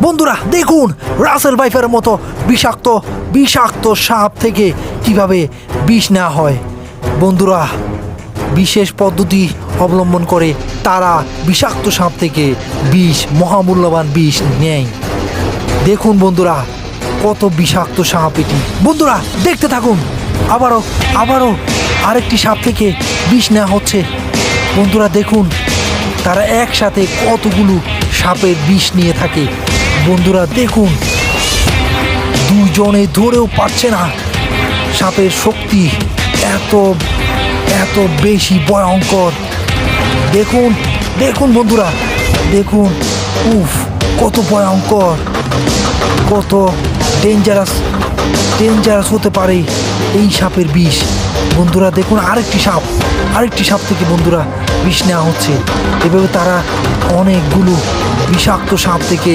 বন্ধুরা দেখুন রাসেল ভাইফারের মতো বিষাক্ত বিষাক্ত সাপ থেকে কিভাবে বিষ নেওয়া হয়। বন্ধুরা বিশেষ পদ্ধতি অবলম্বন করে তারা বিষাক্ত সাপ থেকে বিষ, মহামূল্যবান বিষ নেয়। দেখুন বন্ধুরা কত বিষাক্ত সাপ এটি। বন্ধুরা দেখতে থাকুন, আবারও আরেকটি সাপ থেকে বিষ নেওয়া হচ্ছে। বন্ধুরা দেখুন তারা একসাথে কতগুলো সাপের বিষ নিয়ে থাকে। বন্ধুরা দেখুন দুজনে ধরেও পারছে না, সাপের শক্তি এত এত বেশি ভয়ঙ্কর। দেখুন দেখুন বন্ধুরা দেখুন, উফ কত ভয়ঙ্কর, কত ডেঞ্জারাস হতে পারে এই সাপের বিষ। বন্ধুরা দেখুন আরেকটি সাপ থেকে বন্ধুরা বিষ নেওয়া হচ্ছে। এভাবে তারা অনেকগুলো বিষাক্ত সাপ থেকে